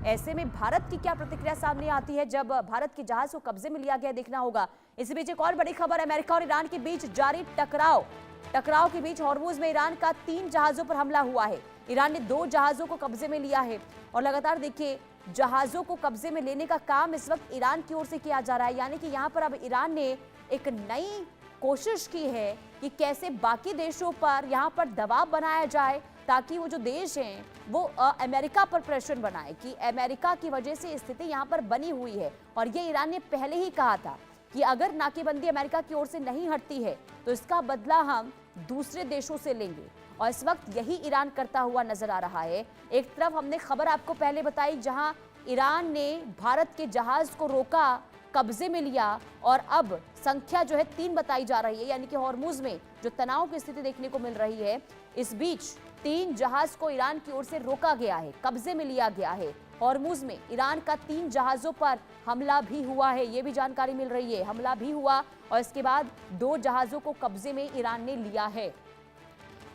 ऐसे में भारत की क्या प्रतिक्रिया सामने आती है जब भारत के जहाज को कब्जे में लिया गया, देखना होगा। इसी बीच एक और बड़ी खबर, अमेरिका और ईरान के बीच जारी टकराव के बीच हॉर्मुज में ईरान का 3 जहाजों पर हमला हुआ है। ईरान ने 2 जहाजों को कब्जे में लिया है और लगातार देखिए जहाजों को कब्जे में लेने का काम इस वक्त ईरान की ओर से किया जा रहा है। यानी कि यहाँ पर अब ईरान ने एक नई कोशिश की है कि कैसे बाकी देशों पर यहाँ पर दबाव बनाया जाए ताकि वो जो देश हैं वो अमेरिका पर प्रेशर बनाए कि अमेरिका की वजह से स्थिति यहाँ पर बनी हुई है। और ये ईरान ने पहले ही कहा था कि अगर नाकेबंदी अमेरिका की ओर से नहीं हटती है तो इसका बदला हम दूसरे देशों से लेंगे, और इस वक्त यही ईरान करता हुआ नजर आ रहा है। एक तरफ हमने खबर आपको पहले बताई जहां ईरान ने भारत के जहाज को रोका, कब्जे में लिया, और अब संख्या जो है 3 बताई जा रही है, यानी कि हॉर्मुज में जो तनाव की स्थिति देखने को मिल रही है, इस बीच 3 जहाज को ईरान की ओर से रोका गया है, कब्जे में लिया गया है। हॉर्मुज में ईरान का 3 जहाजों पर हमला भी हुआ है, ये भी जानकारी मिल रही है। हमला भी हुआ और इसके बाद 2 जहाजों को कब्जे में ईरान ने लिया है।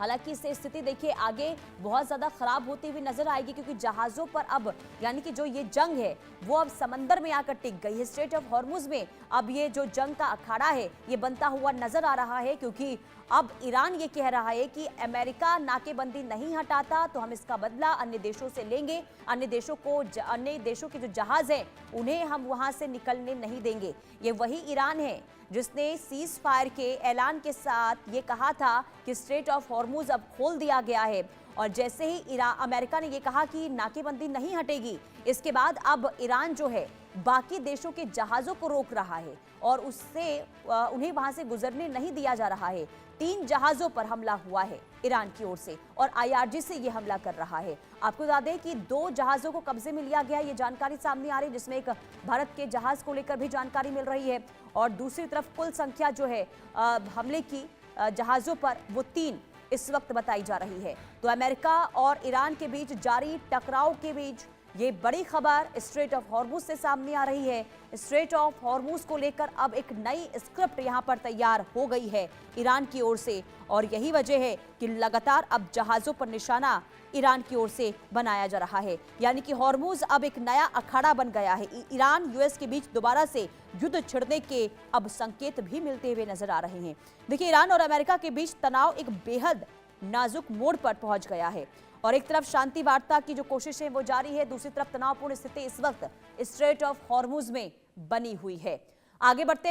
हालांकि इससे स्थिति देखिए आगे बहुत ज्यादा खराब होती हुई नजर आएगी, क्योंकि जहाजों पर अब यानी कि जो ये जंग है वो अब समंदर में आकर टिक गई है। स्ट्रेट ऑफ हॉर्मुज में अब ये जो जंग का अखाड़ा है ये बनता हुआ नजर आ रहा है, क्योंकि अब ईरान ये कह रहा है कि अमेरिका नाकेबंदी नहीं हटाता तो हम इसका बदला अन्य देशों से लेंगे, अन्य देशों के जो जहाज हैं उन्हें हम वहां से निकलने नहीं देंगे। ये वही ईरान है जिसने सीज फायर के ऐलान के साथ ये कहा था कि स्ट्रेट ऑफ हॉर्मुज अब खोल दिया गया है, और जैसे ही अमेरिका ने ये कहा कि नाकेबंदी नहीं हटेगी, इसके बाद अब ईरान जो है बाकी देशों के जहाजों को रोक रहा है और उससे उन्हें वहां से गुजरने नहीं दिया जा रहा है। 3 जहाजों पर हमला हुआ है ईरान की ओर से और आईआरजी से ये हमला कर रहा है। आपको बता दें कि 2 जहाजों को कब्जे में लिया गया, ये जानकारी सामने आ रही है, जिसमें एक भारत के जहाज को लेकर भी जानकारी मिल रही है, और दूसरी तरफ कुल संख्या जो है हमले की जहाजों पर वो 3 इस वक्त बताई जा रही है। तो अमेरिका और ईरान के बीच जारी टकराव के बीच ये बड़ी खबर स्ट्रेट ऑफ हॉर्मुज से सामने आ रही है। स्ट्रेट ऑफ हॉर्मुज को लेकर अब एक नई स्क्रिप्ट यहां पर तैयार हो गई है ईरान की ओर से, और यही वजह है कि लगातार अब जहाजों पर निशाना ईरान की ओर से बनाया जा रहा है। यानी कि हॉर्मुज अब एक नया अखाड़ा बन गया है। ईरान यूएस के बीच दोबारा से युद्ध छिड़ने के अब संकेत भी मिलते हुए नजर आ रहे हैं। देखिए ईरान और अमेरिका के बीच तनाव एक बेहद नाजुक मोड़ पर पहुंच गया है, और एक तरफ शांति वार्ता की जो कोशिश है वो जारी है, दूसरी तरफ तनावपूर्ण स्थिति इस वक्त स्ट्रेट ऑफ हॉर्मुज में बनी हुई है। आगे बढ़ते